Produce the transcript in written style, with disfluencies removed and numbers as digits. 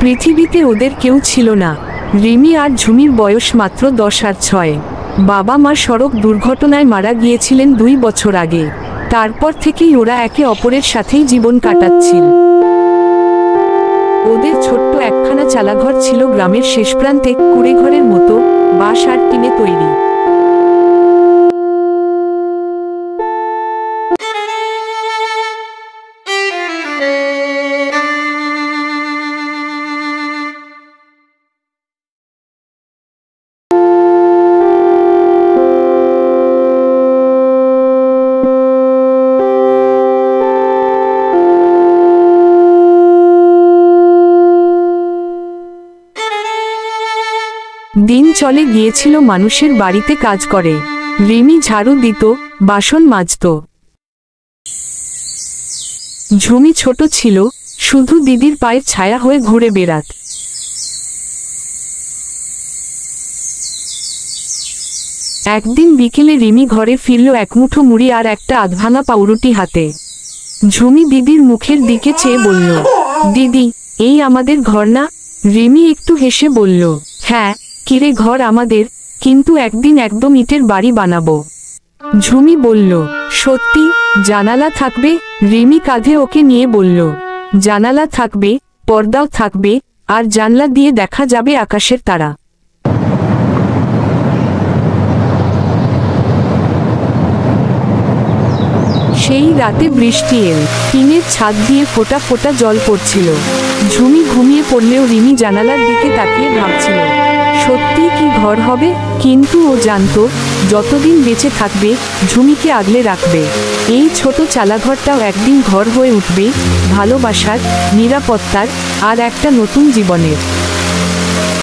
পৃথিবীতে ওদের কেউ ছিল না। রিমি আর ঝুমির বয়স মাত্র 10 আর 6। বাবা মা সড়ক দুর্ঘটনায় মারা গিয়েছিলেন 2 বছর আগে। তারপর থেকেই ওরা একে অপরের সাথেই জীবন কাটাচ্ছিল। ওদের ছোট্ট একখানা চালাঘর ছিল গ্রামের শেষ প্রান্তে, কুড়েঘরের মতো, বাঁশ আর টিনে তৈরি। দিন চলে গিয়েছিল মানুষের বাড়িতে কাজ করে। রিমি ঝাড়ু দিত, বাসন মাজত। ঝুমি ছোট ছিল, শুধু দিদির পায়ের ছায়া হয়ে ঘুরে বেড়াত। একদিন বিকেলে রিমি ঘরে ফিরল এক মুঠো মুড়ি আর একটা আধভাঙা পাউরুটি হাতে। ঝুমি দিদির মুখের দিকে চেয়ে বলল, দিদি, এই আমাদের ঘর না? রিমি একটু হেসে বলল, হ্যাঁ, কিরে ঘর আমাদের, কিন্তু একদিন একদম ইটের বাড়ি বানাবো। ঝুমি বলল, সত্যি? জানালা থাকবে? রিমি কাঁধে ওকে নিয়ে বলল, জানালা থাকবে, পর্দাও থাকবে, আর জানলা দিয়ে দেখা যাবে আকাশের তারা। সেই রাতে বৃষ্টি এল, টিনের ছাদ দিয়ে ফোঁটা ফোঁটা জল পড়ছিল। ঝুমি ঘুমিয়ে পড়লেও রিমি জানালার দিকে তাকিয়ে ভাবছিল, সত্যি কি ঘর হবে? কিন্তু ও জানতো, যতদিন বেঁচে থাকবে ঝুমিকে আগলে রাখবে। এই ছোট চালাঘরটাও একদিন ঘর হয়ে উঠবে, ভালোবাসার, নিরাপত্তার, আর একটা নতুন জীবনের।